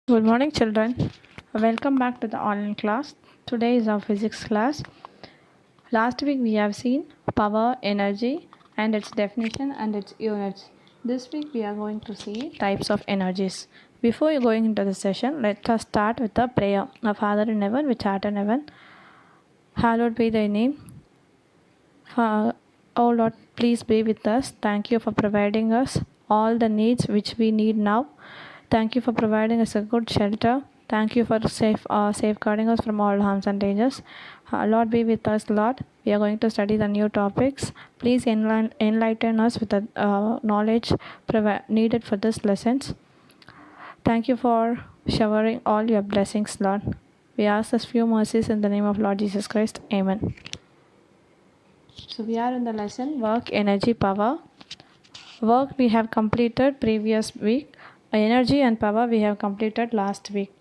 Good morning, children. Welcome back to the online class. Today is our physics class. Last week we have seen power, energy, and its definition and its units. This week we are going to see types of energies. Before going into the session, let us start with a prayer. Our Father in heaven, which art in heaven, hallowed be thy name. Oh Lord, please be with us. Thank you for providing us all the needs which we need now. Thank you for providing us a good shelter. Thank you for safeguarding us from all harms and dangers. Lord, be with us, Lord. We are going to study the new topics. Please enlighten us with the knowledge needed for this lessons. Thank you for showering all your blessings, Lord. We ask this few mercies in the name of Lord Jesus Christ. Amen. So we are in the lesson work, energy, power. Work we have completed previous week. Energy and power we have completed last week.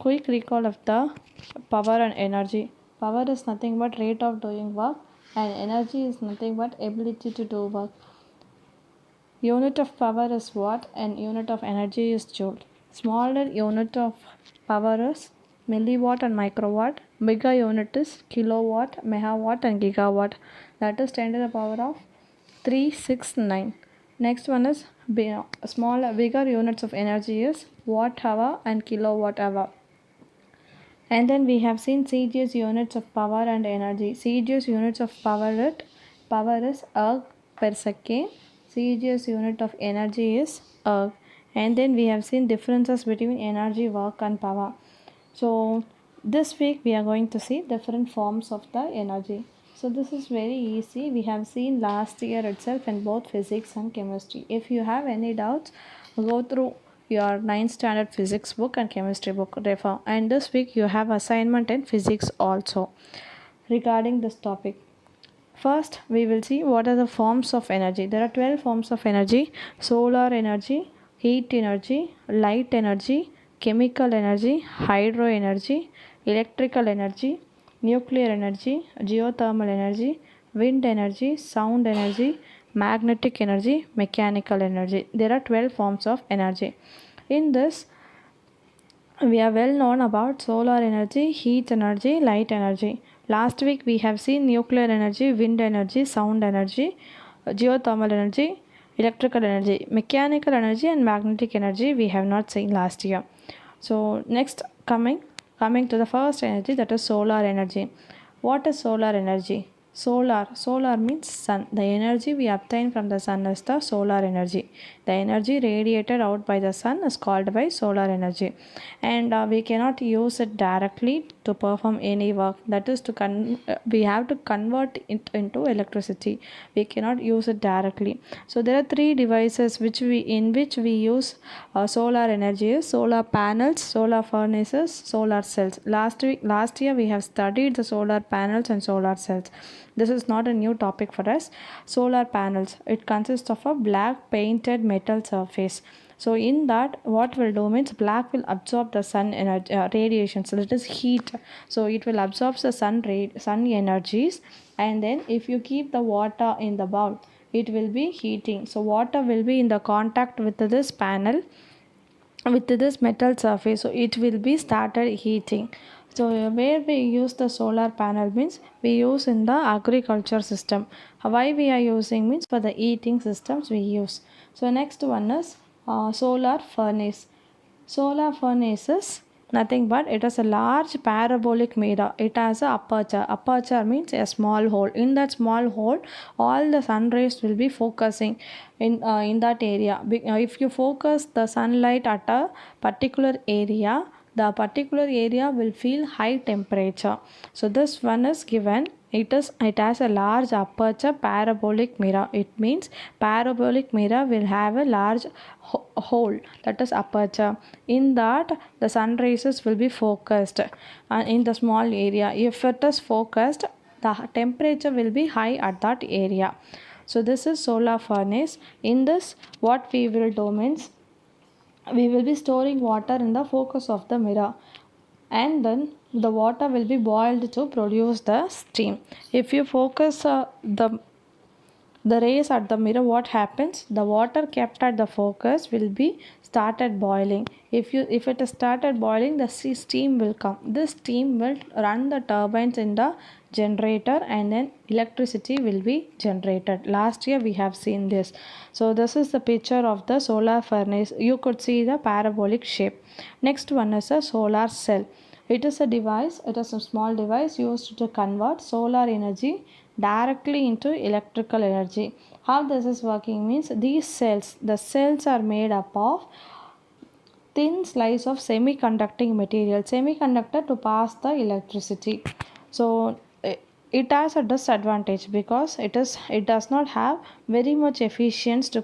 Quick recall of the power and energy. Power is nothing but rate of doing work, and energy is nothing but ability to do work. Unit of power is watt and unit of energy is joule. Smaller unit of power is milliwatt and microwatt. Bigger unit is kilowatt, megawatt and gigawatt. That is 10 to the power of 369. Next one is bigger units of energy is watt hour and kilowatt hour. And then we have seen CGS units of power and energy. CGS units of power is erg per second. CGS unit of energy is erg. And then we have seen differences between energy, work and power. So this week we are going to see different forms of the energy. So this is very easy. We have seen last year itself in both physics and chemistry. If you have any doubts, go through your 9th standard physics book and chemistry book, refer. And this week you have assignment in physics also regarding this topic. First, we will see what are the forms of energy. There are 12 forms of energy: solar energy, heat energy, light energy, chemical energy, hydro energy, electrical energy, nuclear energy, geothermal energy, wind energy, sound energy, magnetic energy, mechanical energy. There are 12 forms of energy. In this, we are well known about solar energy, heat energy, light energy. Last week we have seen nuclear energy, wind energy, sound energy, geothermal energy, electrical energy, mechanical energy and magnetic energy we have not seen last year. So next coming to the first energy, that is solar energy. What is solar energy? Solar means sun. The energy we obtain from the sun is the solar energy. The energy radiated out by the sun is called by solar energy, and we cannot use it directly to perform any work. That is we have to convert it into electricity. We cannot use it directly. So there are three devices in which we use solar energy: solar panels, solar furnaces, solar cells. Last year we have studied the solar panels and solar cells. This is not a new topic for us. Solar panels, it consists of a black painted metal surface. So in that, what will do means black will absorb the sun energy, radiation. So that is heat. So it will absorb the sun energies, and then if you keep the water in the bowl, it will be heating. So water will be in the contact with this panel, with this metal surface, so it will be started heating. So where we use the solar panel means we use in the agriculture system. Why we are using means for the heating systems we use. So next one is solar furnace. Solar furnace is nothing but it is a large parabolic mirror. It has a aperture. Aperture means a small hole. In that small hole, all the sun rays will be focusing in that area. If you focus the sunlight at a particular area, the particular area will feel high temperature. So this one is given. It has a large aperture parabolic mirror. It means parabolic mirror will have a large hole, that is aperture. In that the sun rays will be focused in the small area. If it is focused, the temperature will be high at that area. So this is solar furnace. In this, what we will do means we will be storing water in the focus of the mirror, and then the water will be boiled to produce the steam. If you focus the rays at the mirror, what happens? The water kept at the focus will be started boiling. If it is started boiling, the steam will come. This steam will run the turbines in the generator, and then electricity will be generated. Last year we have seen this. So this is the picture of the solar furnace. You could see the parabolic shape. Next one is a solar cell. It is a device, it is a small device used to convert solar energy directly into electrical energy. How this is working means, the cells are made up of thin slice of semiconducting material, semiconductor to pass the electricity. So it has a disadvantage because it does not have very much efficiency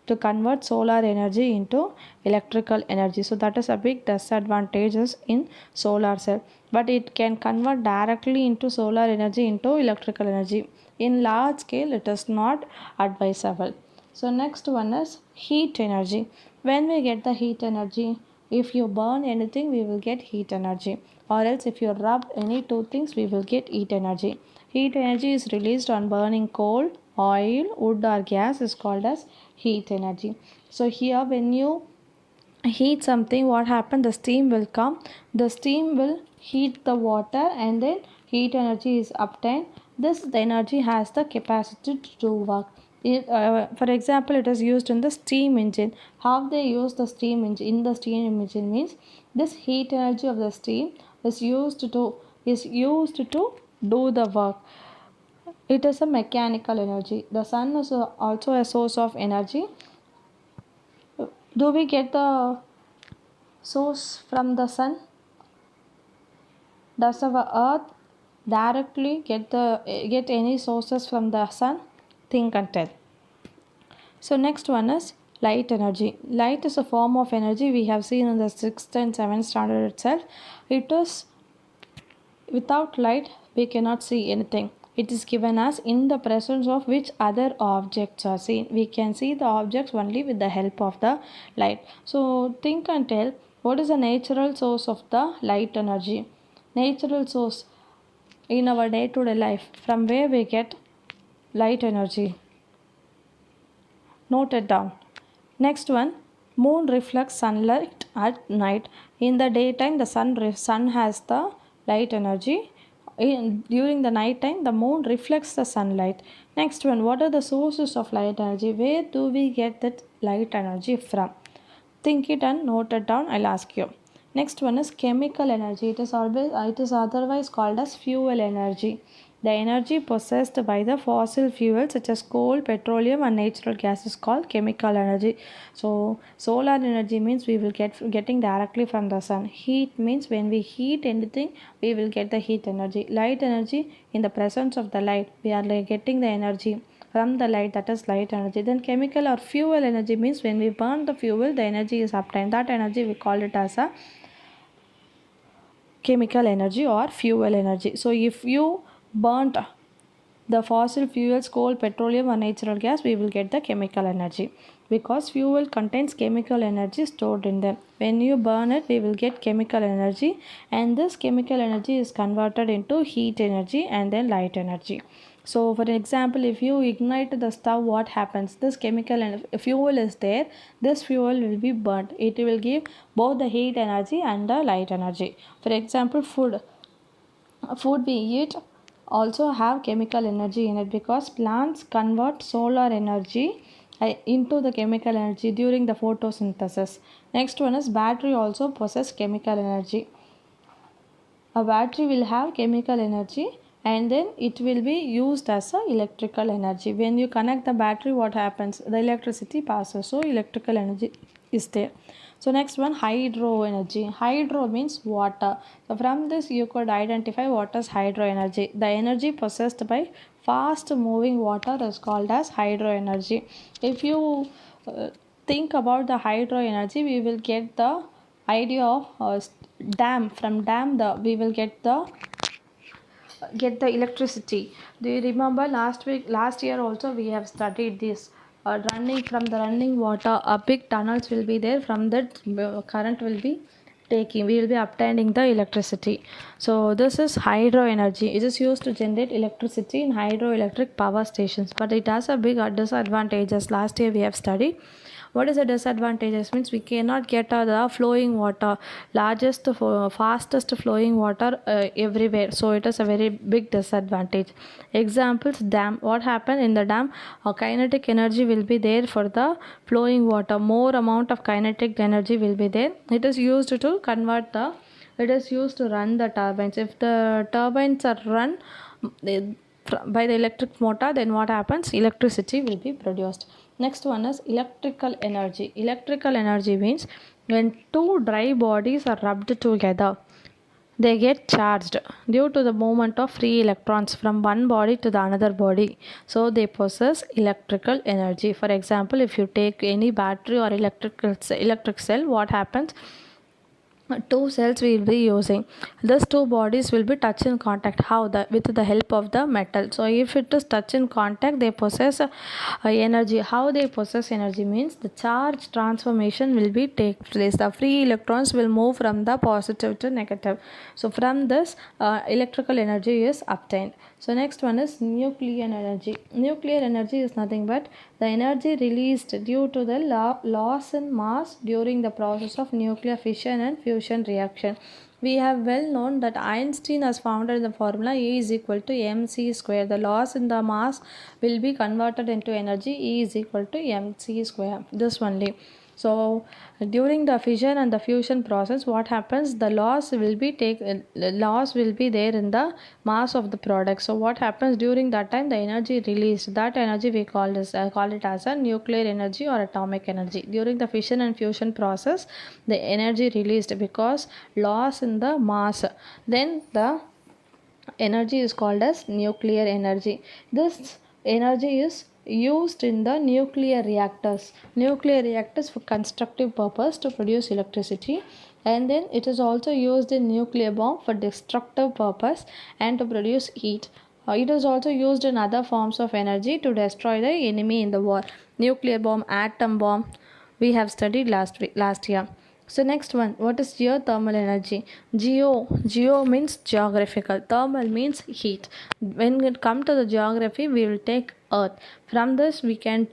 to convert solar energy into electrical energy. So that is a big disadvantages in solar cell, but it can convert directly into solar energy into electrical energy. In large scale it is not advisable. So next one is heat energy. When we get the heat energy, if you burn anything we will get heat energy, or else if you rub any two things we will get heat energy. Heat energy is released on burning coal, oil, wood or gas is called as heat energy. So here when you heat something, what happens? The steam will come, the steam will heat the water, and then heat energy is obtained. This the energy has the capacity to do work. For example, it is used in the steam engine. How they use the steam engine in the steam engine means, this heat energy of the steam is used to do the work. It is a mechanical energy. The sun is also a source of energy. Do we get the source from the sun? Does our earth directly get any sources from the sun? Think and tell. So next one is light energy. Light is a form of energy we have seen in the 6th and 7th standard itself. It is without light we cannot see anything. It is given as in the presence of which other objects are seen. We can see the objects only with the help of the light. So think and tell, what is the natural source of the light energy? Natural source in our day-to-day life, from where we get light energy? Note it down. Next one, moon reflects sunlight at night. In the daytime the sun has the light energy. During the night time the moon reflects the sunlight. Next one, what are the sources of light energy? Where do we get that light energy from? Think it and note it down. I'll ask you. Next one is chemical energy. It is otherwise called as fuel energy. The energy possessed by the fossil fuels such as coal, petroleum and natural gas is called chemical energy. So solar energy means we will getting directly from the sun. Heat means when we heat anything we will get the heat energy. Light energy, in the presence of the light we are getting the energy from the light, that is light energy. Then chemical or fuel energy means when we burn the fuel the energy is obtained. That energy we call it as a chemical energy or fuel energy. So if you burnt the fossil fuels, coal, petroleum or natural gas, we will get the chemical energy, because fuel contains chemical energy stored in them. When you burn it we will get chemical energy, and this chemical energy is converted into heat energy and then light energy. So for example, if you ignite the stove, what happens? This chemical and fuel is there, this fuel will be burnt. It will give both the heat energy and the light energy. For example, food we eat also have chemical energy in it, because plants convert solar energy into the chemical energy during the photosynthesis. Next one is battery also possess chemical energy. A battery will have chemical energy and then it will be used as a electrical energy. When you connect the battery, what happens? The electricity passes, so electrical energy is there. So next one, hydro energy. Hydro means water. So from this you could identify what is hydro energy. The energy possessed by fast moving water is called as hydro energy. If you think about the hydro energy, we will get the idea of dam. From dam we will get the electricity. Do you remember last year also we have studied this? Running from the running water, a big tunnels will be there, from that current will be we will be obtaining the electricity. So this is hydro energy. It is used to generate electricity in hydroelectric power stations, but it has a big disadvantages. Last year we have studied. What is the disadvantages? Means we cannot get the flowing water, fastest flowing water everywhere. So it is a very big disadvantage. Examples: dam. What happened in the dam? Kinetic energy will be there for the flowing water. More amount of kinetic energy will be there. It is used to convert the. It is used to run the turbines. If the turbines are run by the electric motor, then what happens? Electricity will be produced. Next one is electrical energy. Electrical energy means when two dry bodies are rubbed together, they get charged due to the movement of free electrons from one body to the another body. So they possess electrical energy. For example, if you take any battery or electric cell, what happens? Two cells we will be using. These two bodies will be touch in contact. How? With the help of the metal. So if it is touch in contact, they possess energy. How they possess energy means the charge transformation will be take place. The free electrons will move from the positive to negative. So from this electrical energy is obtained. So next one is nuclear energy. Nuclear energy is nothing but the energy released due to the loss in mass during the process of nuclear fission and fusion reaction. We have well known that Einstein has found the formula E is equal to mc square. The loss in the mass will be converted into energy. E is equal to mc square. This only. So during the fission and the fusion process, what happens? The loss will be there in the mass of the product. So what happens during that time? The energy released, that energy we call it as a nuclear energy or atomic energy. During the fission and fusion process, the energy released because loss in the mass, then the energy is called as nuclear energy. This energy is used in the nuclear reactors for constructive purpose to produce electricity, and then it is also used in nuclear bomb for destructive purpose and to produce heat. It is also used in other forms of energy to destroy the enemy in the war. Nuclear bomb, atom bomb, we have studied last year. So next one, what is geothermal energy? Geo means geographical. Thermal means heat. When it comes to the geography, we will take Earth. From this, we can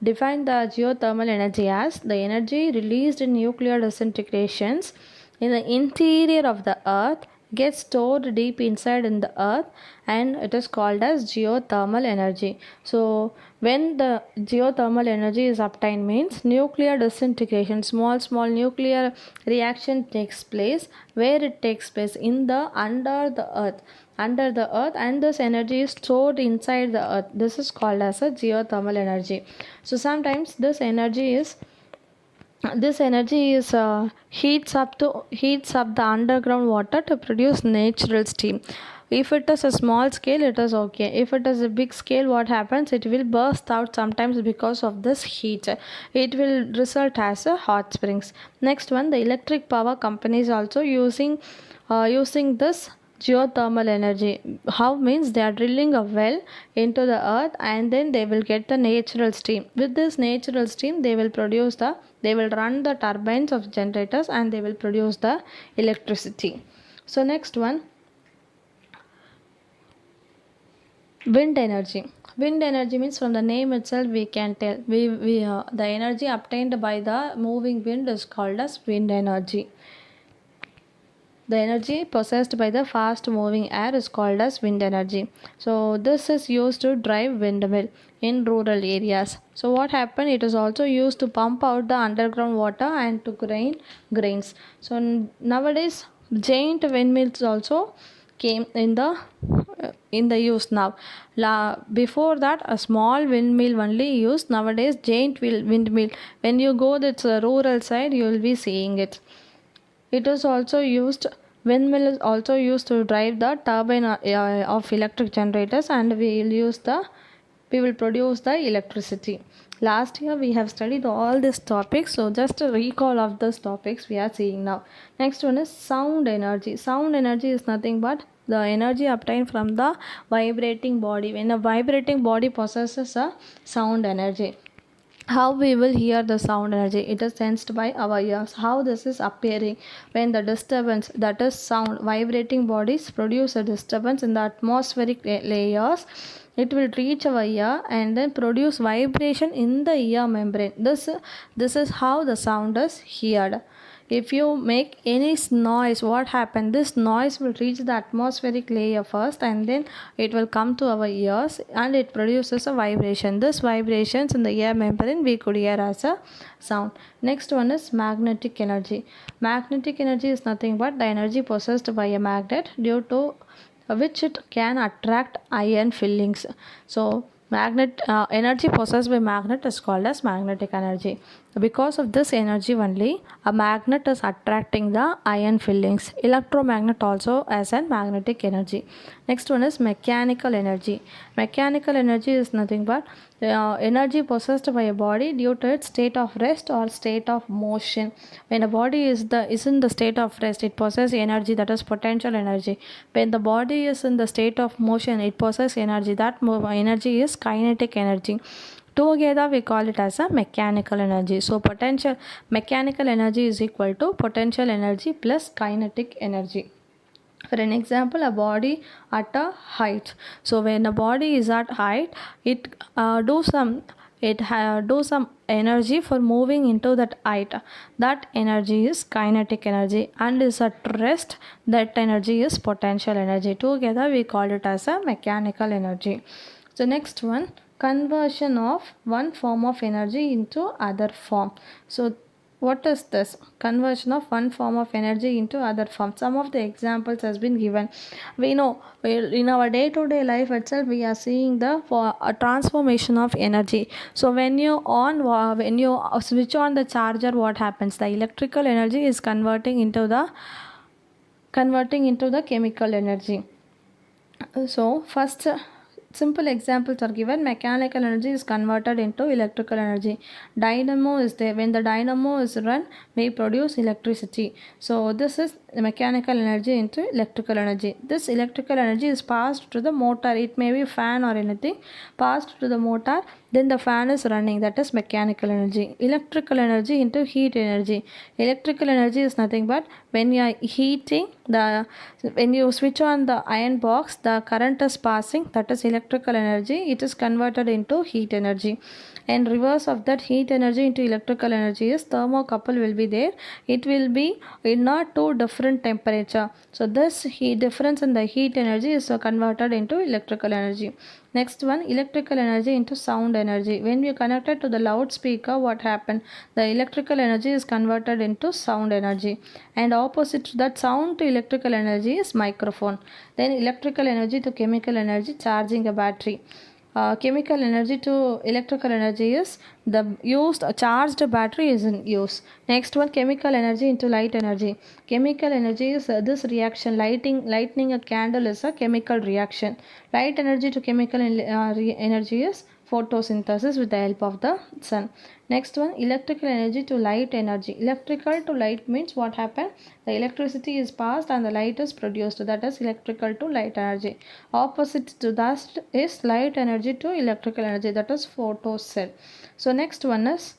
define the geothermal energy as the energy released in nuclear disintegrations in the interior of the Earth gets stored deep inside in the earth, and it is called as geothermal energy. So when the geothermal energy is obtained means nuclear disintegration, small nuclear reaction takes place. Where it takes place? In the under the earth, and this energy is stored inside the earth. This is called as a geothermal energy. So sometimes this energy is heats up the underground water to produce natural steam. If it is a small scale, it is okay. If it is a big scale, what happens? It will burst out sometimes because of this heat. It will result as a hot springs. Next one, the electric power companies also using this geothermal energy. How? Means they are drilling a well into the earth, and then they will get the natural steam. With this natural steam, they will run the turbines of generators, and they will produce the electricity. So next one, wind energy. Wind energy means, from the name itself we can tell, the energy obtained by the moving wind is called as wind energy. The energy possessed by the fast moving air is called as wind energy. So this is used to drive windmill in rural areas. So what happened? It is also used to pump out the underground water and to grind grains. So nowadays giant windmills also came in the use now. Before that, a small windmill only used. Nowadays giant windmill. When you go to the rural side, you will be seeing it. Windmill is also used to drive the turbine of electric generators, and we will produce the electricity. Last year we have studied all these topics, so just a recall of those topics we are seeing now. Next one is sound energy. Sound energy is nothing but the energy obtained from the vibrating body. When a vibrating body possesses a sound energy. How we will hear the sound energy, it is sensed by our ears. How this is appearing, when the disturbance, that is sound, vibrating bodies produce a disturbance in the atmospheric layers, it will reach our ear and then produce vibration in the ear membrane. This is how the sound is heard. If you make any noise, what happens, this noise will reach the atmospheric layer first and then it will come to our ears and it produces a vibration. This vibrations in the ear membrane we could hear as a sound. Next one is magnetic energy. Magnetic energy is nothing but the energy possessed by a magnet due to which it can attract ion fillings. So magnet energy possessed by magnet is called as magnetic energy. Because of this energy only, a magnet is attracting the ion fillings. Electromagnet also as a magnetic energy. Next one is mechanical energy. Mechanical energy is nothing but energy possessed by a body due to its state of rest or state of motion. When a body is in the state of rest, it possesses energy, that is potential energy. When the body is in the state of motion, it possesses energy, that energy is kinetic energy. Together we call it as a mechanical energy. So potential mechanical energy is equal to potential energy plus kinetic energy. For an example, a body at a height. So when a body is at height, it do some energy for moving into that height. That energy is kinetic energy, and is at rest, that energy is potential energy. Together we call it as a mechanical energy. So next one, conversion of one form of energy into other form. So what is this conversion of one form of energy into other form? Some of the examples has been given. We know in our day-to-day life itself we are seeing the a transformation of energy. So when you switch on the charger, what happens? The electrical energy is converting into the chemical energy. So first, simple examples are given. Mechanical energy is converted into electrical energy. Dynamo is there. When the dynamo is run, we produce electricity. So this is mechanical energy into electrical energy. This electrical energy is passed to the motor. It may be fan or anything, passed to the motor, then the fan is running, that is mechanical energy. Electrical energy into heat energy. Electrical energy is nothing but when you are heating when you switch on the iron box, the current is passing, that is electrical energy. It is converted into heat energy. And reverse of that heat energy into electrical energy is thermocouple will be there. It will be in not two different temperature. So this difference in the heat energy is converted into electrical energy. Next one, electrical energy into sound energy. When we connect it to the loudspeaker, what happened? The electrical energy is converted into sound energy. And opposite to that sound to electrical energy is microphone. Then electrical energy to chemical energy, charging a battery. Chemical energy to electrical energy is the used charged battery is in use. Next one, chemical energy into light energy. Chemical energy is this reaction. Lighting a candle is a chemical reaction. Light energy to chemical energy is photosynthesis with the help of the sun. Next one, electrical energy to light energy. Electrical to light means what happened? The electricity is passed and the light is produced. That is electrical to light energy. Opposite to that is light energy to electrical energy. That is photocell. So next one is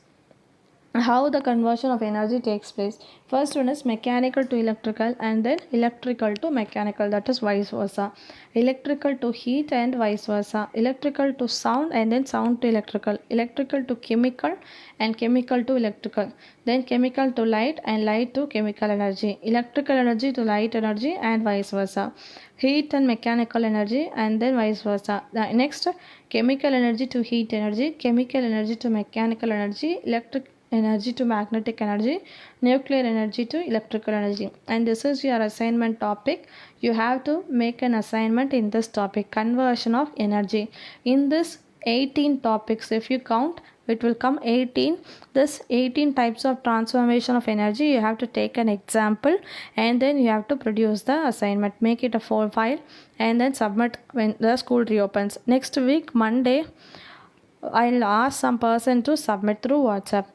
how the conversion of energy takes place. First one is mechanical to electrical and then electrical to mechanical, that is vice versa. Electrical to heat and vice versa. Electrical to sound and then sound to electrical. Electrical to chemical and chemical to electrical. Then chemical to light and light to chemical energy. Electrical energy to light energy and vice versa. Heat and mechanical energy and then vice versa. Next, chemical energy to heat energy, chemical energy to mechanical energy, electric energy to magnetic energy, nuclear energy to electrical energy. And this is your assignment topic. You have to make an assignment in this topic, conversion of energy. In this 18 topics, if you count, it will come 18. This 18 types of transformation of energy, you have to take an example and then you have to produce the assignment. Make it a full file and then submit when the school reopens. Next week, Monday, I'll ask some person to submit through WhatsApp.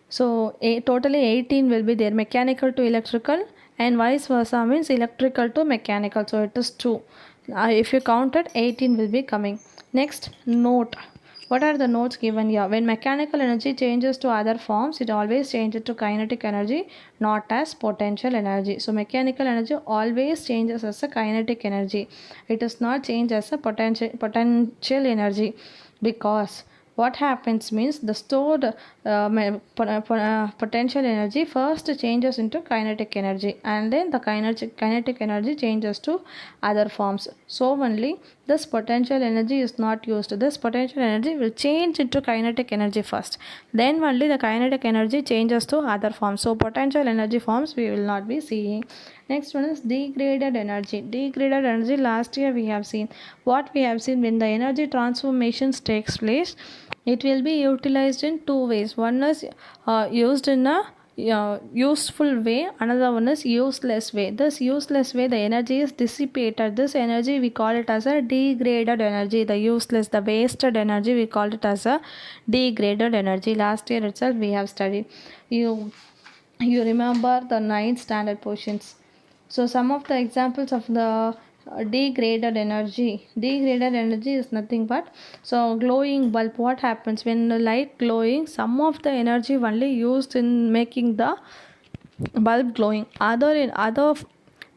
So totally 18 will be there. Mechanical to electrical and vice versa means electrical to mechanical. So it is 2. If you count it, 18 will be coming. Next, note. What are the notes given here? When mechanical energy changes to other forms, it always changes to kinetic energy, not as potential energy. So mechanical energy always changes as a kinetic energy. It does not change as a potential energy, because what happens means the stored potential energy first changes into kinetic energy, and then the kinetic energy changes to other forms. So only this potential energy is not used. This potential energy will change into kinetic energy first, then only the kinetic energy changes to other forms. So potential energy forms we will not be seeing. Next one is degraded energy. Degraded energy, last year we have seen. What we have seen, when the energy transformations takes place, it will be utilized in two ways. One is used in a useful way, another one is useless way. This useless way, the energy is dissipated. This energy we call it as a degraded energy. The useless, the wasted energy, we call it as a degraded energy. Last year itself we have studied. You remember the 9th standard portions. So some of the examples of the degraded energy. Degraded energy is nothing but, so glowing bulb, what happens when the light glowing, some of the energy only used in making the bulb glowing,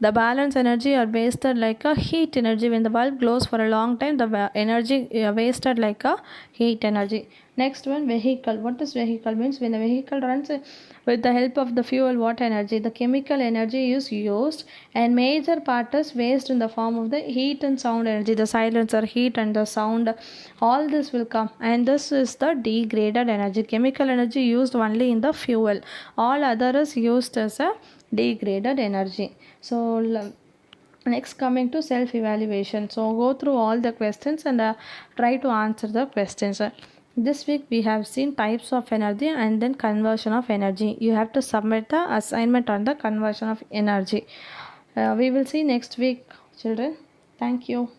the balance energy are wasted like a heat energy. When the bulb glows for a long time, the energy wasted like a heat energy. Next one, vehicle. What is vehicle means? When the vehicle runs with the help of the fuel, what energy? The chemical energy is used, and major part is waste in the form of the heat and sound energy. The silencer, heat and the sound, all this will come, and this is the degraded energy. Chemical energy used only in the fuel, all other is used as a degraded energy. So next, coming to self evaluation. So go through all the questions and try to answer the questions. This week we have seen types of energy and then conversion of energy. You have to submit the assignment on the conversion of energy. We will see next week, children. Thank you.